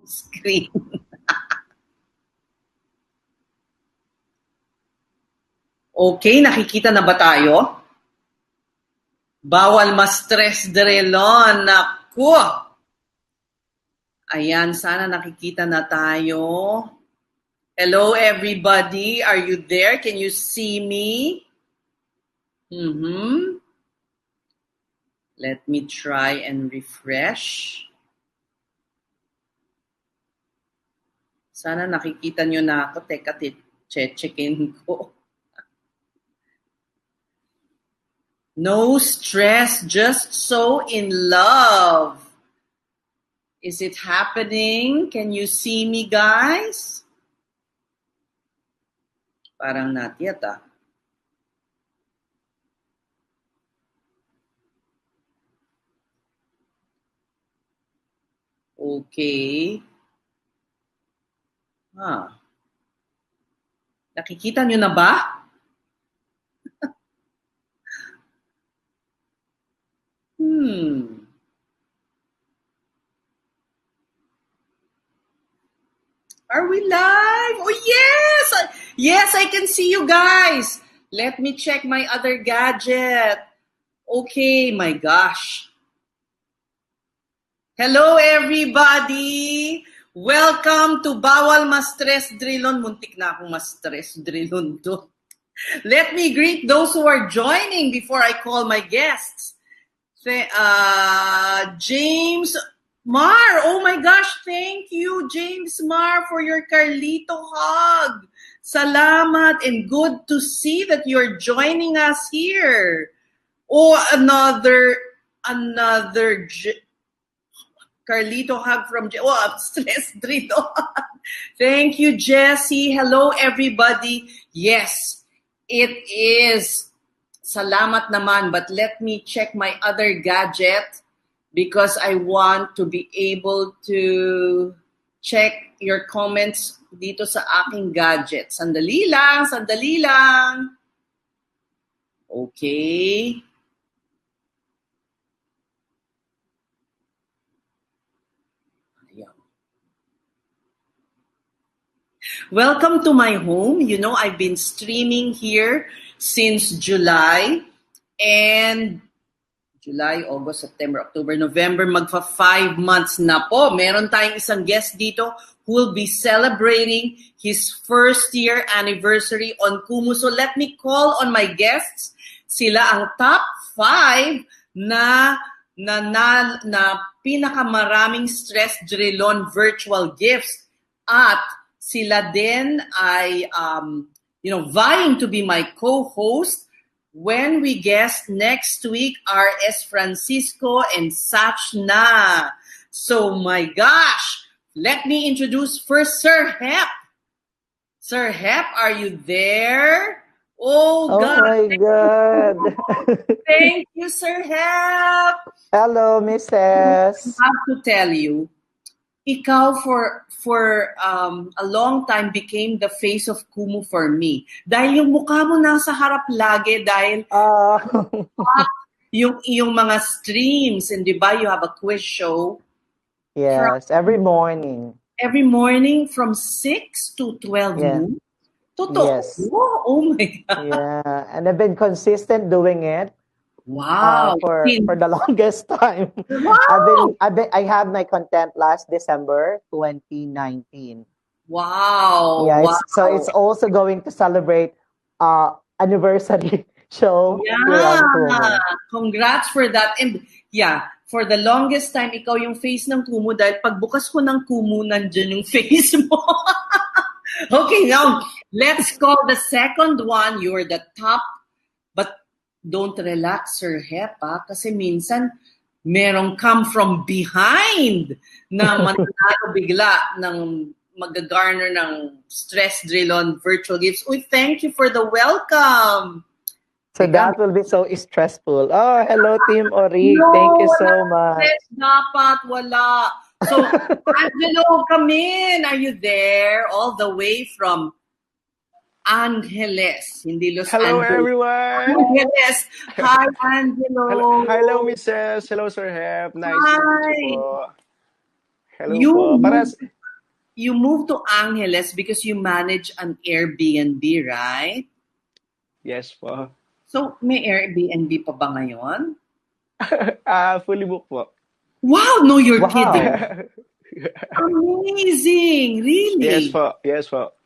screen. Okay, nakikita na ba tayo? Bawal ma-stress direlon. Naku! Ayan, sana nakikita na tayo. Hello everybody, are you there? Can you see me? Let me try and refresh. Sana nakikita nyo na ako. Teka, checkin ko. No stress, just so in love. Is it happening? Can you see me, guys? Parang not yet, ah. Okay. Nakikita nyo na ba? Are we live? Oh, yes! Yes, I can see you guys. Let me check my other gadget. Okay, my gosh. Hello, everybody. Welcome to Bawal Ma-Stress Drilon. Muntik na akong ma-stress drilon to. Let me greet those who are joining before I call my guests. James Mar, oh my gosh, thank you, James Mar, for your Carlito hug. Salamat, and good to see that you're joining us here. Oh, another Carlito hug from stress drito. Thank you, Jessie. Hello, everybody. Yes, it is. Salamat naman, but let me check my other gadget because I want to be able to check your comments dito sa aking gadget. Sandali lang. Okay. Welcome to my home. You know, I've been streaming here since July, and July, August, September, October, November, magfa 5 months na po. Meron tayong isang guest dito who will be celebrating his first year anniversary on Kumu. So let me call on my guests. Sila ang top 5 na pinakamaraming stress drilon virtual gifts. At sila din ay vying to be my co-host when we guest next week R.S. Francisco and Sachna. So my gosh, let me introduce first Sir Hep. Sir Hep, are you there? Oh God. My God. Thank you, Sir Hep. Hello, Mrs. I have to tell you, ikaw for a long time became the face of Kumu for me. Dahil yung mukha mo nasa harap lagi dahil yung mga streams, and di ba you have a quiz show? Yes, every morning. Every morning from 6 to 12 noon? Totoo? Yes. Oh my God. Yeah, and I've been consistent doing it. Wow. For the longest time. Wow. I had my content last December 2019. Wow. Yeah, wow. So it's also going to celebrate anniversary show. Yeah. Congrats for that. And yeah, for the longest time, ikaw yung face ng Kumu dahil pagbukas ko ng Kumu, nandyan yung face mo. Okay, now, let's call the second one. You're the top, but don't relax, Sir Hep, kasi minsan merong come from behind na mananalo bigla ng mag-garner ng stress drilon virtual gifts. Uy, thank you for the welcome. So that will be so stressful. Oh, hello, Team Ori. No, thank you so much. Stress dapat, wala. So, Angelo, come in. Are you there? All the way from Angeles, hindi Los Hello, Angeles. everyone. Angeles. Hi, Angelo. Hello, Mrs. Hello, Sir Hep. Nice to meet you po. Hello You po. you moved to Angeles because you manage an Airbnb, right? Yes po. So, may Airbnb pa ba ngayon? Fully booked po. Wow, no, you're Wow. kidding. Amazing, really? Yes po. Yes po.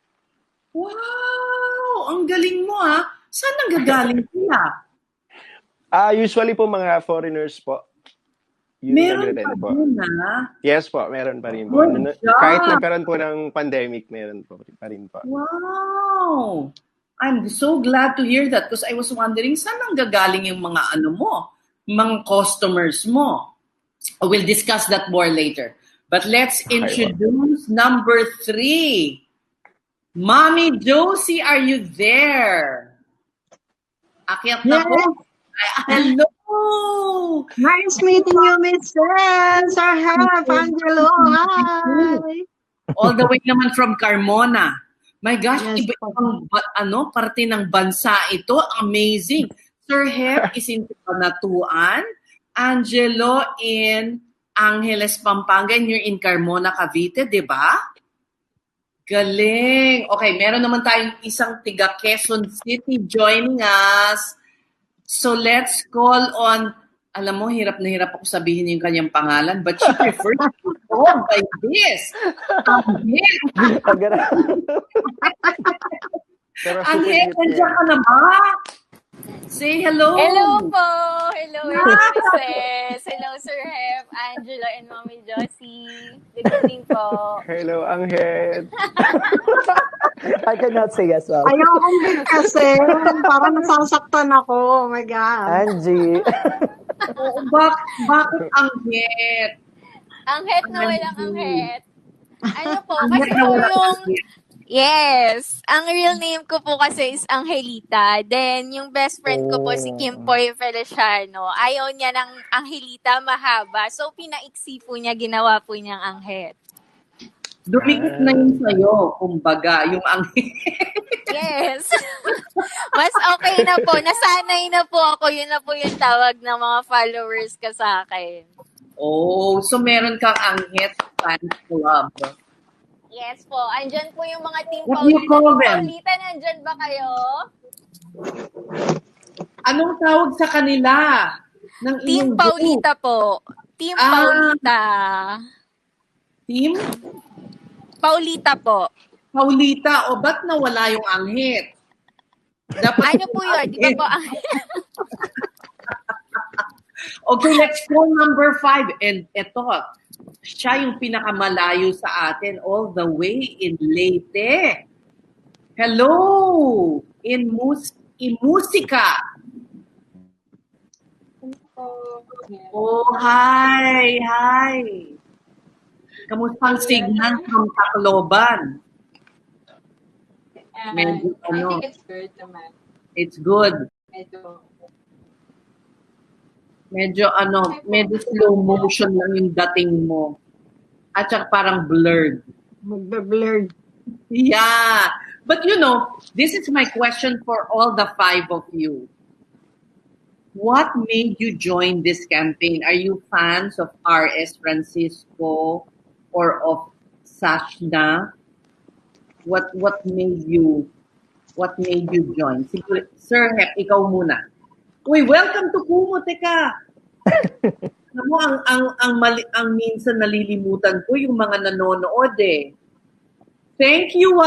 Wow, ang galing mo ha. Saan nanggagaling sila? Usually po mga foreigners po. Yung Meron nagre-rent pa po. din ha. Yes po, meron pa rin po. Good job. Kahit nagkaroon po ng pandemic, meron po pa rin po. Wow. I'm so glad to hear that because I was wondering saan nanggagaling yung mga mga customers mo. We'll discuss that more later. But let's introduce number 3. Mommy Josie, are you there? Akyat na po. Hello. Nice meeting you, Miss Sir Hep, Angelo. Hi. All the way naman from Carmona. My gosh, Yes, iba-ibang parte ng bansa ito. Amazing. Sir Hep is in Cabanatuan. Angelo in Angeles, Pampanga. And you're in Carmona, Cavite, di ba? Galing. Okay, meron naman tayong isang tiga Quezon City joining us. So let's call on, alam mo, hirap na hirap ako sabihin yung kanyang pangalan, but she prefers to go by this. Angel, nandiyan ka na ba? Say hello. Hello po. Hello, Mrs. Hello, Sir Hep, Angelo, and Mommy Josie. Good evening po. Hello, Angel. I cannot say as well. Ayokong din kasi. Parang nasasaktan ako. Oh my God. Angie. Bakit Angel? Anghet na walang anghet. Ano po, Angel kasi na po walang yung... Angel. Yes. Ang real name ko po kasi is Angelita. Then, yung best friend ko po si Kimpoy Feliciano. Ayaw niya ng Angelita mahaba. So, pinaiksi po niya, ginawa po niyang Anghet. Dumikit na yun sa'yo, kumbaga, yung Angel. Yes. Mas okay na po. Nasanay na po ako. Yun na po yung tawag ng mga followers ka sa akin. Oh, so meron kang Angel fan club. Yes po. Andyan po yung mga team What do you call them? Paulita, nandyan ba kayo? Anong tawag sa kanila? Ng Team iyong Paulita po. Team Paulita. Team? Paulita po. Paulita, o ba't nawala yung Angel? Ano po yun? Di ba po ang... Okay, let's call number 5. And eto, siya yung pinakamalayo sa atin all the way in Leyte. Hello! In Musika. Oh, hi! Hi! Kamusta ang signal from Tacloban? Medyo, I think it's good naman. It's good. Medyo, Medyo slow motion lang yung dating mo. At saka parang blurred. Magbe-blurred. Yeah. But this is my question for all the 5 of you. What made you join this campaign? Are you fans of R.S. Francisco or of Sashna? What made you join? Siguro, Sir Hep, ikaw muna. Uy, welcome to Kumu, teka. Alam mo, ang minsan nalilimutan ko yung mga nanonood eh. Thank you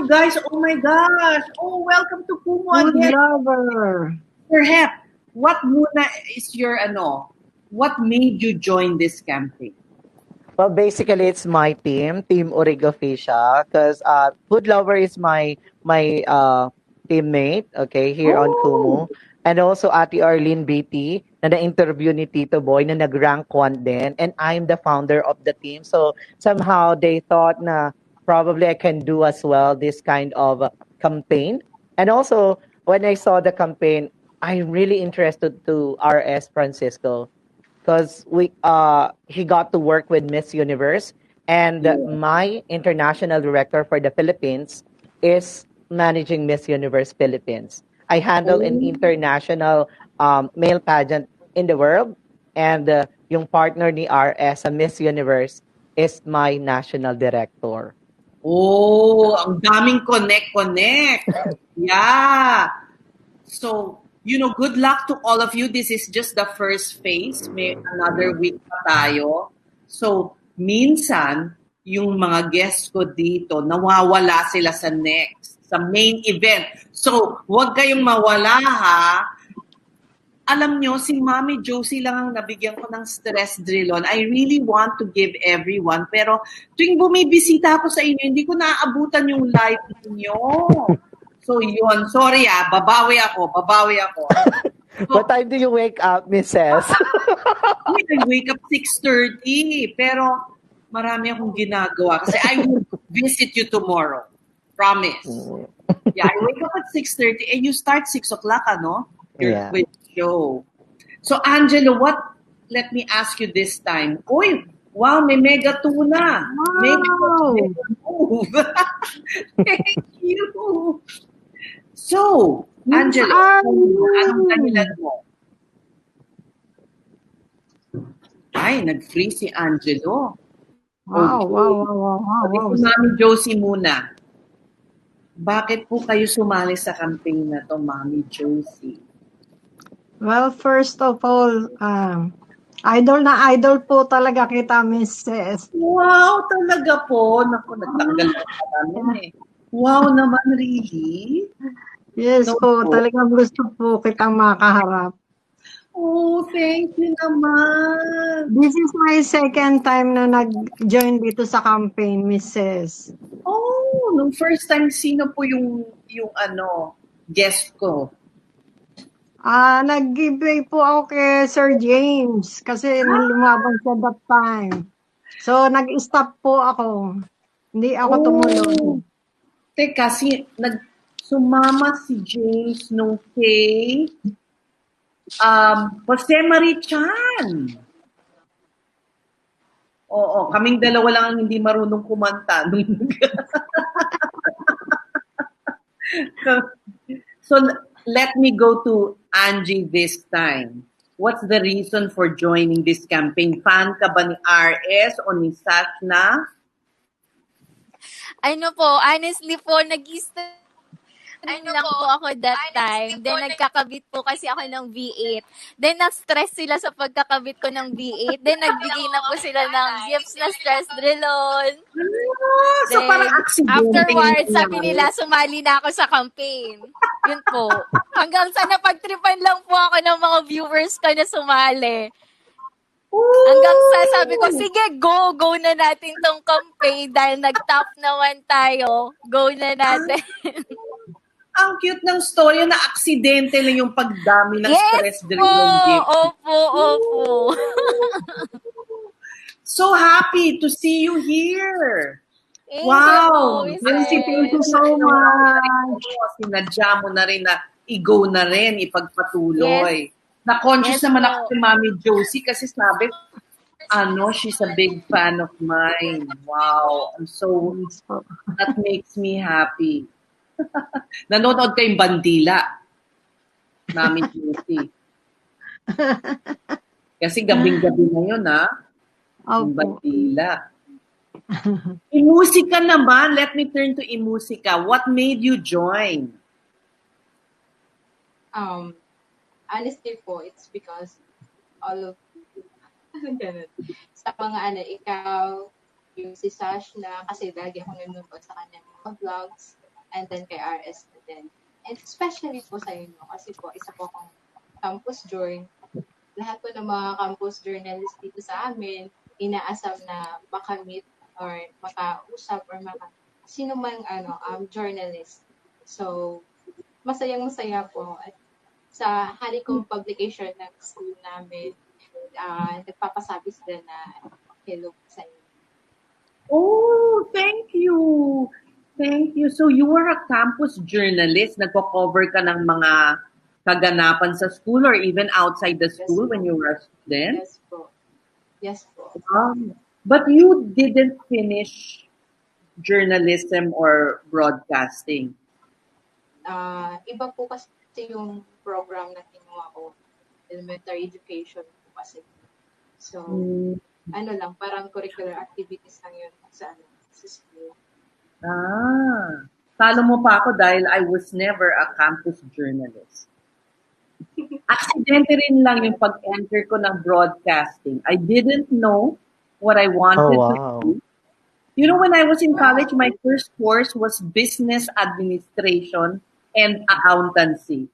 guys. Oh my gosh. Oh, welcome to Kumu Good again. lover. Sir Hep, what muna is your what made you join this campaign? Well, basically, it's my team, Team Origo Fisha, because Food Lover is my teammate, okay, here on Kumu. And also Ate Arlene BT, na na-interview ni Tito Boy, na nag-rank 1 din. And I'm the founder of the team. So somehow they thought na probably I can do as well this kind of campaign. And also, when I saw the campaign, I'm really interested to R.S. Francisco. Because he got to work with Miss Universe. And my international director for the Philippines is managing Miss Universe Philippines. I handle an international male pageant in the world, and yung partner ni RS sa Miss Universe is my national director. Oh, ang daming connect. Yeah. So, good luck to all of you. This is just the first phase. May another week pa tayo. So, minsan, yung mga guests ko dito, nawawala sila sa main event. So, huwag kayong mawala ha. Alam nyo, si Mami Josie lang ang nabigyan ko ng stress drill on. I really want to give everyone. Pero tuwing bumibisita ako sa inyo, hindi ko naaabutan yung live ninyo. So yun, sorry babawi ako. So, What time do you wake up, Mrs.? I wake up 6:30. Pero marami akong ginagawa. Kasi I will visit you tomorrow. Promise. Yeah, I wake up at 6:30 and you start 6 o'clock, ano? Yeah. With show. So, Angelo, let me ask you this time. Uy, wow, may mega tuna. Wow. Mega move. Thank you. So, Angelo, anong dahilan mo? Ay, nag-freeze si Angelo. Wow, Okay. wow. Si Mami Josie muna. Bakit po kayo sumali sa campaign na to, Mami Josie? Well, first of all, idol na idol po talaga kita, Mrs. Wow, talaga po. Naku, nagtanggal pa namin eh. Wow naman, really? Yes po, talagang gusto po kitang makaharap. Oh, thank you naman. This is my second time na nag-join dito sa campaign, Mrs. Oh, nung first time, sino po yung guest ko? Nag-giveaway po ako kay Sir James kasi lumabang siya that time. So, nag-stop po ako. Hindi ako tumulong. Teka, sumama si James nung kay Jose Marie Chan. Oo, kaming dalawa lang ang hindi marunong kumanta. So, let me go to Angie this time. What's the reason for joining this campaign? Fan ka ba ni RS o ni Sashna? Honestly po, lang po ako that time. Then, nagkakabit po kasi ako ng V8. Then, na-stress sila sa pagkakabit ko ng V8. Then, nagbigay na po sila ng gifts na stress drill-on. So, parang accident. Afterwards, sabi nila, sumali na ako sa campaign. Yun po. Hanggang sa napagtripan lang po ako ng mga viewers ko na sumali. Hanggang sa sabi ko, sige, go na natin tong campaign dahil nag-top naman tayo. Go na natin. Ang cute ng story na aksidente lang yung pagdami ng stress drill. Opo. So happy to see you here. Wow. Thank you so much. Sinadya mo na rin na i-go na rin, ipagpatuloy. Yes. Na-conscious naman ako si Mami Josie kasi sabi, she's a big fan of mine. Wow. That makes me happy. Nanonood kayong Bandila. Mami Josie. Kasi gabing-gabi na yun, Yung Bandila. Imusika naman. Let me turn to Imusika. What made you join? Honestly po, it's because all of sa mga ikaw, yung si Sash na kasi lagi akong nanonood sa kanya mga vlogs, and then kay RS na din. And especially po sa inyo, kasi po, isa po akong campus journ. Lahat po ng mga campus journalists dito sa amin, inaasam na makamit or makausap or sino mang journalist. So, masayang-masaya po. At sa hari kong publication ng school namin, nagpapasabi sila na hello sa inyo. Oh, thank you. Thank you. So you were a campus journalist. Nagko-cover ka ng mga kaganapan sa school or even outside the school when you were a student? Yes po. But you didn't finish journalism or broadcasting? Iba po kasi yung program na kinuha ko. Elementary education po kasi. So, parang curricular activities lang yun sa school. Talo mo pa ako dahil I was never a campus journalist. Aksidente rin lang yung pag-enter ko ng broadcasting. I didn't know what I wanted Oh, to wow. do. You know, when I was in college, my first course was business administration and accountancy.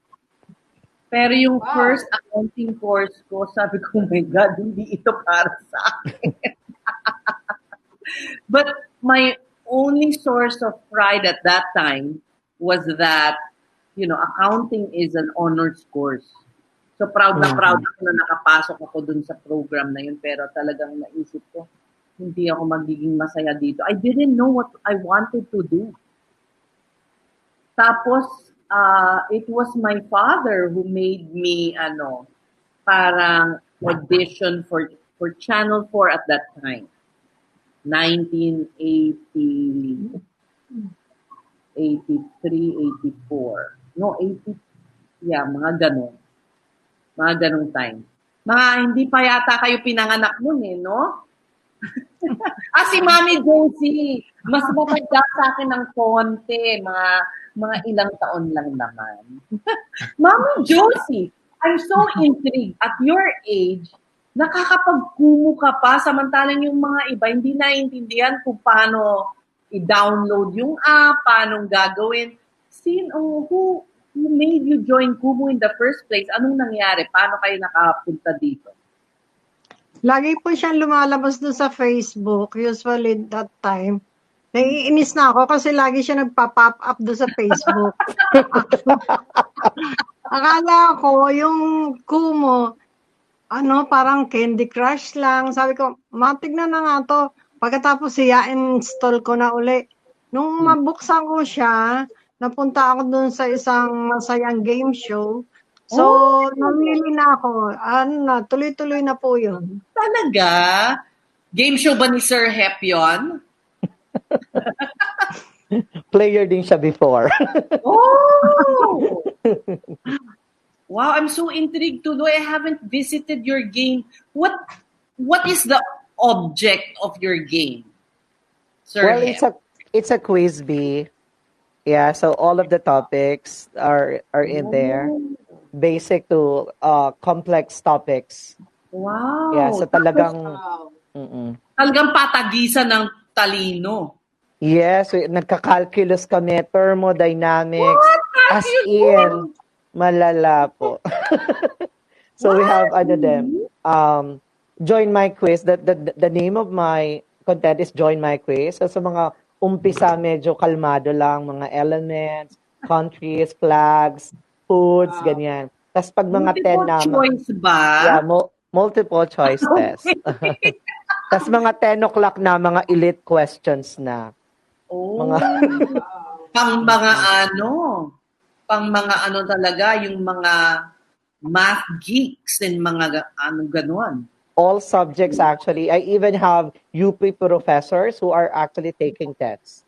Pero yung Wow. first accounting course ko, sabi ko, oh my God, hindi ito para sa akin. But my only source of pride at that time was that, you know, accounting is an honors course. So proud na proud ako na nakapasok ako dun sa program na yun. Pero talagang naisip ko, hindi ako magiging masaya dito. I didn't know what I wanted to do. Tapos, it was my father who made me, parang audition for Channel 4 at that time. 1980, 83, 84. No, 80, yeah, mga ganun. Mga ganung time. Mga hindi pa yata kayo pinanganak nun no? Si Mami Josie, mas matanda sa akin ng konti, mga ilang taon lang naman. Mami Josie, I'm so intrigued. At your age, nakakapagkumu ka pa, samantalang yung mga iba hindi naiintindihan kung paano i-download yung app, paano gagawin. Who made you join Kumu in the first place? Anong nangyari? Paano kayo nakapunta dito? Lagi po siyang lumalabas doon sa Facebook, usually that time. Naiinis na ako kasi lagi siya nagpa-pop up doon sa Facebook. Akala ko yung Kumu, parang Candy Crush lang. Sabi ko, matignan na nga to. Pagkatapos install ko na uli. Nung mabuksan ko siya, napunta ako dun sa isang masayang game show. So, namili na ako. Tuloy-tuloy na po yun. Talaga? Game show ba ni Sir Hep yun? Player din siya before. Oh! Wow, I'm so intrigued to know. I haven't visited your game. What is the object of your game, Sir Well, Hep? it's a quiz bee. Yeah, so all of the topics are in there. Basic to complex topics. Wow. Yeah, so talagang Wow. Talagang patagisan ng talino. yes, so nagka-calculus kami, thermodynamics, as in malala po. So we have join my quiz. The name of my content is join my quiz. So sa mga umpisa medyo kalmado lang, mga elements, countries, flags, foods, ganyan. Tapos pag mga 10 na, choice ba? yeah, multiple choice test. Tapos mga 10 o'clock na, mga elite questions na. Pang mga talaga, yung mga math geeks and mga ganon. All subjects actually. I even have UP professors who are actually taking tests.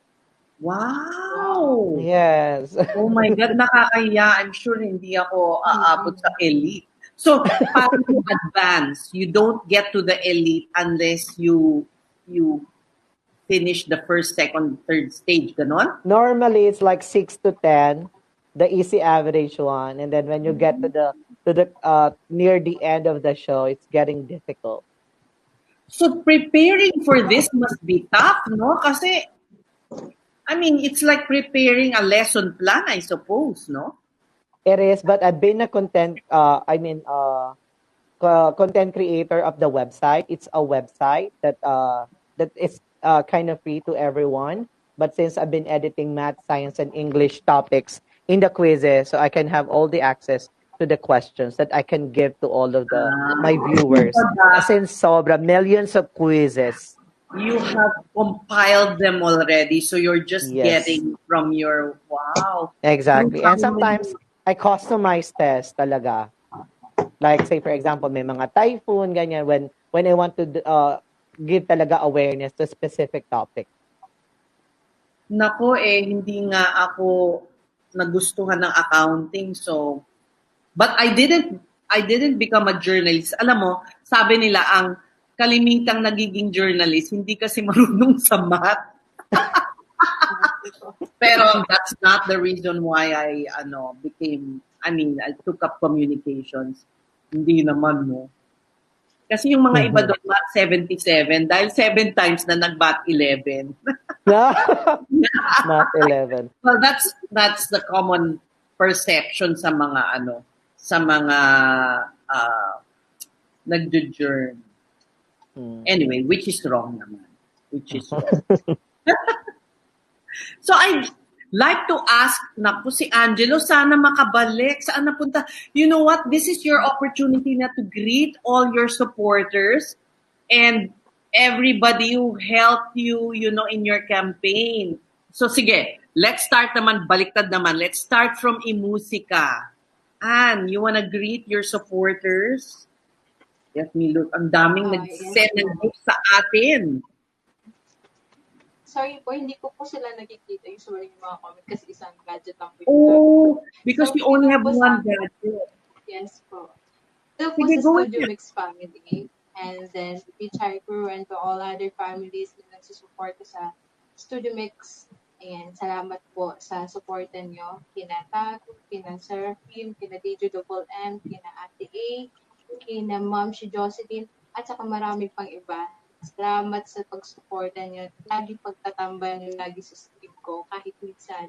Wow! Yes. Oh my God, nakakahiya. I'm sure hindi ako aabot sa elite. So, parang you advance. You don't get to the elite unless you finish the first, second, third stage. Ganon? Normally, it's like 6 to 10, the easy average one. And then when you get to the near the end of the show, it's getting difficult. So, preparing for this must be tough, no? Kasi, I mean, it's like preparing a lesson plan, I suppose, no? It is, but I've been a content creator of the website. It's a website that is kind of free to everyone. But since I've been editing math, science, and English topics in the quizzes, so I can have all the access to the questions that I can give to all of my viewers. Since sobra millions of quizzes. You have compiled them already, so you're just getting from your wow. Exactly. And sometimes I customize tests talaga. Like say for example, may mga typhoon ganyan when I want to give talaga awareness to a specific topic. Nako hindi nga ako nagustuhan ng accounting, so but I didn't become a journalist. Alam mo, sabi nila ang kalimitang nagiging journalist, hindi kasi marunong sa math. Pero that's not the reason why I took up communications. Hindi naman, no. Kasi yung mga iba doon, mat 77, dahil 7 times na nag-bat 11. Not 11. Well, that's the common perception sa mga nagjo-journ. Anyway, which is wrong naman. So I'd like to ask, naku, si Angelo, sana makabalik. Saan napunta? You know what? This is your opportunity na to greet all your supporters and everybody who helped you, in your campaign. So sige, let's start naman, baliktad naman. Let's start from imusika. Ann, you wanna greet your supporters? Let me look. Ang daming nag-send ng gifts sa atin. Sorry po, hindi ko po sila nakikita usually yung mga comment kasi isang gadget lang po. Because you only have one gadget. Yes po. Ito po sa Studio Mix family. And then, Pichari Crew and to all other families na nagsusuporta sa Studio Mix. Ayan, salamat po sa supportan nyo. Kina Tag, kina Seraphim, kina DJ Double M, kina Ate A, kina Ma'am si Jocelyn, at saka marami pang iba. Salamat sa pagsuporta nyo. Lagi pagtatambal nyo lagi sa stream ko. Kahit minsan,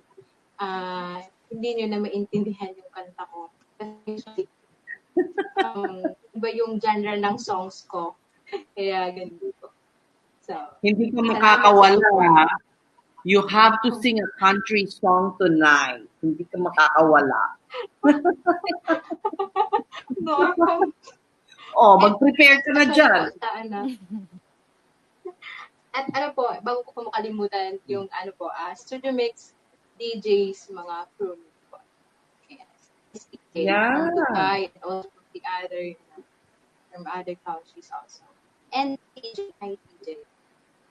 hindi nyo na maintindihan yung kanta ko. Kasi iba yung genre ng songs ko. Kaya ganito. So, hindi ka makakawala. You have to sing a country song tonight. Hindi ka makakawala. no. Mag-prepare ka na dyan. At po, bago ko makalimutan yung Studio Mix DJs, mga crew po. Yes. Yeah. From Dubai and also from other countries also. And DJ.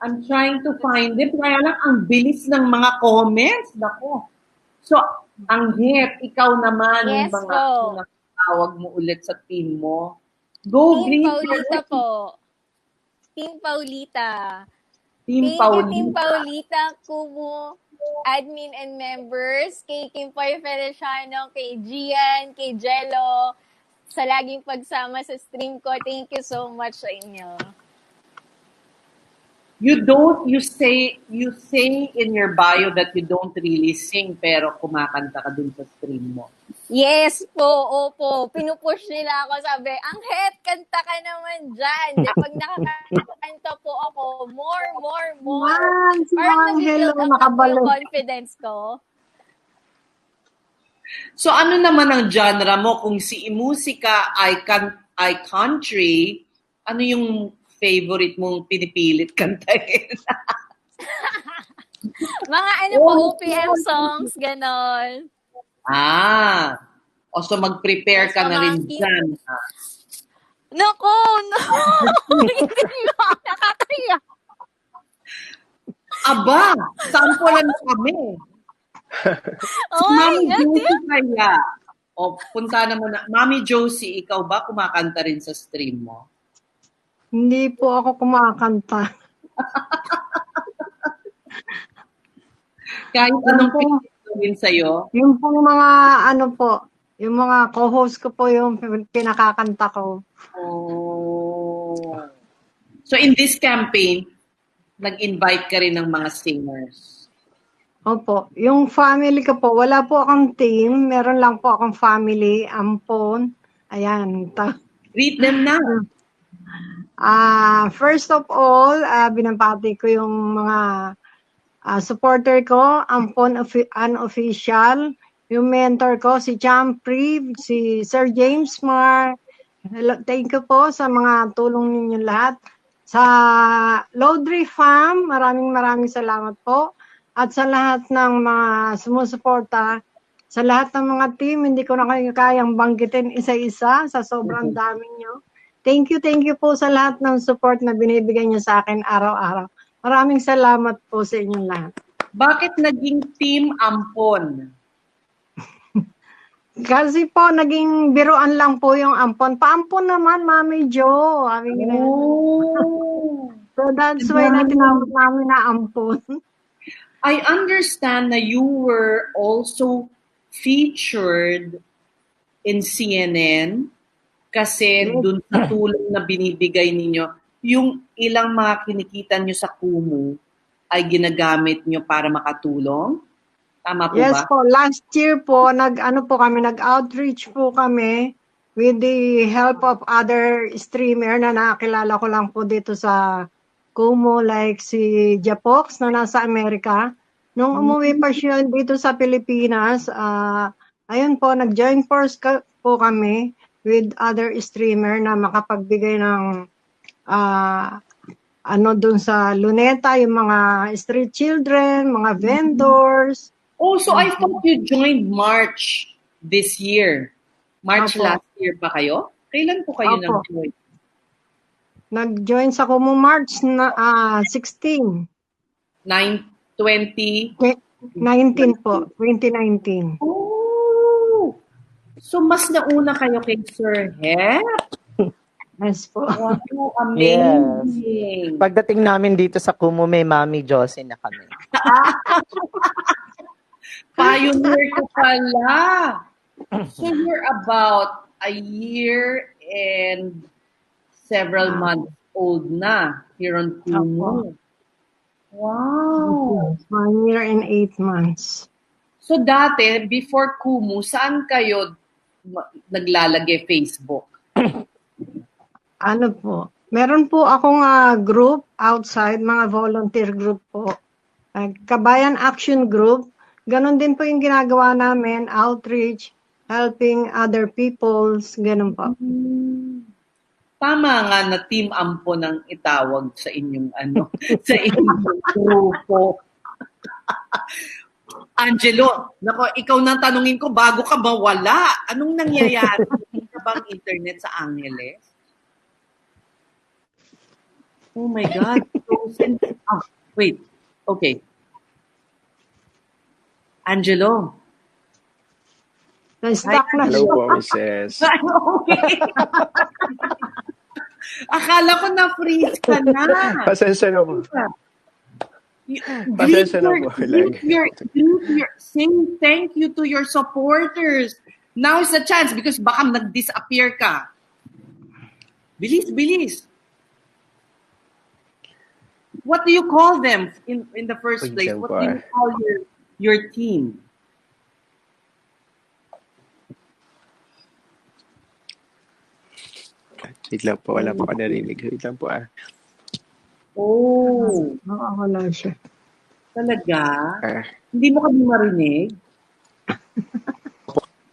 I'm trying to find it. Kaya lang, ang bilis ng mga comments. Nako. So, ang hip, ikaw naman, Yes yung mga po. tawag mo ulit sa team mo. Go, Team Green. Paulita po. Team Paulita. Team Thank you, Team Paulita, Kumu, admin and members, kay Kimpoy Feliciano, kay Gian, kay Jello, sa laging pagsama sa stream ko. Thank you so much sa inyo. You say in your bio that you don't really sing pero kumakanta ka dun sa stream mo. Yes po, opo. Pinupush nila ako, sabi, Anghet, kanta ka naman dyan. Pag nakakanta po ako, more. Si Parang Angelo, nag-build up na po nakabalik. yung confidence ko. So ano naman ang genre mo? Kung si imusika ay country, ano yung favorite mong pinipilit kantahin? Mga po, OPM songs, ganon. So mag-prepare ka na rin dyan. Naku, no. Hindi mo nakakaya. Aba, sample lang kami. Oh Mami my God. Josie kaya. Punta na muna. Mami Josie, ikaw ba kumakanta rin sa stream mo? Hindi po ako kumakanta. Kahit anong pinagawin sa'yo? Yung pong mga yung mga co-host ko po yung pinakakanta ko. So in this campaign, nag-invite ka rin ng mga singers? Opo. Yung family ko po, wala po akong team. Meron lang po akong family, ampon. Ayan. Read them na. First of all, binabati ko yung mga supporter ko, Ampon Unofficial, yung mentor ko, si Champri, si Sir James Mar. Hello, thank you po sa mga tulong ninyo lahat. Sa Laudry Fam, maraming salamat po. At sa lahat ng mga sumusuporta, sa lahat ng mga team, hindi ko na kayo kayang banggitin isa-isa sa sobrang dami nyo. Thank you po sa lahat ng support na binibigay niyo sa akin araw-araw. Maraming salamat po sa inyong lahat. Bakit naging Team Ampon? Kasi po, naging biruan lang po yung ampon. Paampon naman, Mami Jo. So that's why na tinawag namin na ampon. I understand na you were also featured in CNN kasi Yes. dun sa tulong na binibigay ninyo, yung ilang mga kinikita nyo sa Kumu ay ginagamit nyo para makatulong? Tama po Yes ba? po, last year po, nag-outreach po kami with the help of other streamer na nakakilala ko lang po dito sa Kumu, like si Japox na nasa Amerika. Nung umuwi pa siya dito sa Pilipinas, ayun po, nag-join force po kami with other streamer na makapagbigay ng dun sa Luneta, yung mga street children, mga vendors. Oh, so I thought you joined March this year. March Opo. last year pa kayo? Kailan po kayo Opo. nag-join? Nag-join sa Kumu March na 16. 20? 19 po, 2019. Oh! So mas nauna kayo kay Sir Hep? Yes po. Wow, amazing. Pagdating namin dito sa Kumu, may Mami Josie na kami. Pioneer ka pala. So you're about a year and several months old na here on Kumu. Wow. 1 year and 8 months. So dati, before Kumu, saan kayo naglalagay Facebook? Ano po? Meron po akong group outside, mga volunteer group po. Kabayan Action Group. Ganon din po yung ginagawa namin, outreach, helping other peoples, ganon po. Tama nga na Team Ampo nang itawag sa inyong sa inyong grupo. Angelo, nako, ikaw nang tanungin ko bago ka mawala. Anong nangyayari? Hindi ka bang internet sa Angeles? Oh my God. Wait. Okay. Angelo. Na-stuck na Hello siya. po, Mrs. Okay. Akala ko na-freeze ka na. Pasensya na po. Pasensya na po. Say thank you to your supporters. Now is the chance because baka nag-disappear ka. Bilis, bilis. What do you call them in the first place? What do you call your team? Wait lang po, wala po ako narinig. Wait lang po Oh. Wala siya. Talaga? Hindi mo kami marinig?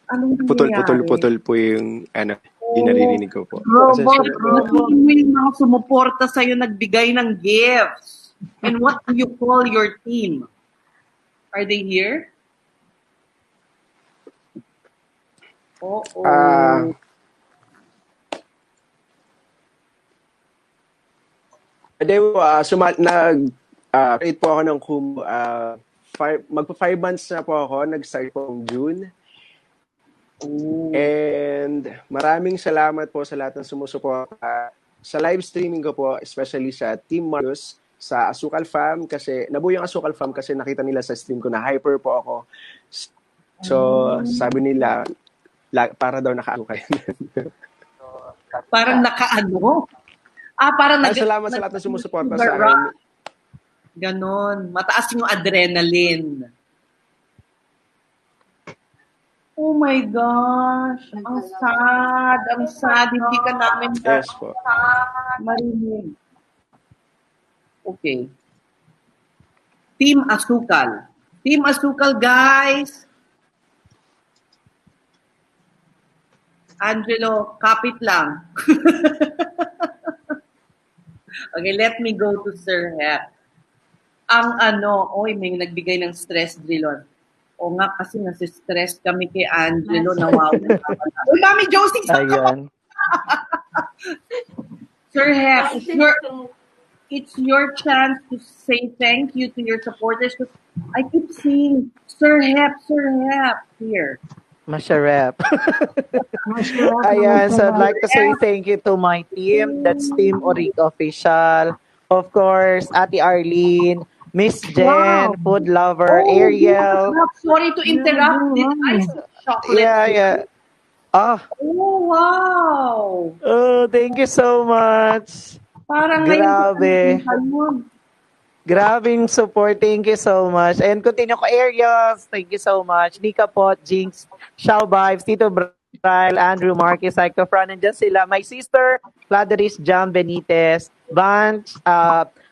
Anong Putol po yung yung naririnig ko po. Robot. Yung mga sumuporta sa'yo nagbigay ng gifts. And what do you call your team? Are they here? Create po ako ng Kumu. Magpa 5 months na po ako. Nag-start po ng June. And maraming salamat po sa lahat ng sumusuporta sa live streaming ko po, especially sa Team Marius, sa Asukal Fam, kasi nabuo yung Asukal Fam kasi nakita nila sa stream ko na hyper po ako. So, sabi nila, para daw naka-asukal. Parang naka-ano? Parang salamat sa lahat ng sumusuporta sa akin. Ganon. Mataas yung adrenaline. Oh my gosh. Ang sad. Ang sad. Hindi ka namin Yes po. marinig. Okay. Team Asukal. Team Asukal, guys. Angelo, kapit lang. Okay, let me go to Sir Hep. May nagbigay ng stress drill. O nga, kasi nasi-stress kami kay Angelo. Nawawala. Uy, Mami Josie! Ayan. Sir Hep, it's your chance to say thank you to your supporters. I keep seeing Sir Hep here. Masharap. Ayan, so I'd like to say thank you to my team. That's Team Origa Official. Of course, Ate Arlene, Miss Jen, Wow. food lover, Oh, Ariel. yeah. Sorry to interrupt. Did I Wow. see chocolate? Yeah, yeah. Oh, Oh, wow. oh, thank you so much. Parang ngayon ko Grabe. nakikita yun. Grabing support. Thank you so much. And continue ko, Ariels. Thank you so much. Nika Pot, Jinx, Shao Vibes, Tito Bryle, Andrew Marquez, Psycho Fran, nandiyan sila. My sister, Clarice Jam Benitez,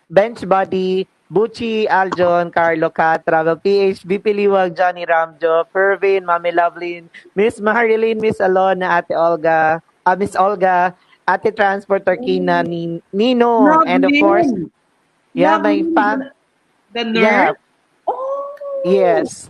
Bench Buddy, Bucci, Aljon, Carlo Cat, Travel PH, BP Liwag, Johnny Ramjo, Pervin, Mami Lovelyn, Miss Marilyn, Miss Alona, Ate Olga, Miss Olga, Ate Transporter Kina, Ninong, and of course, Lovelyn. yeah, my Lovelyn, fan. the Yeah, nurse? Oh. yes.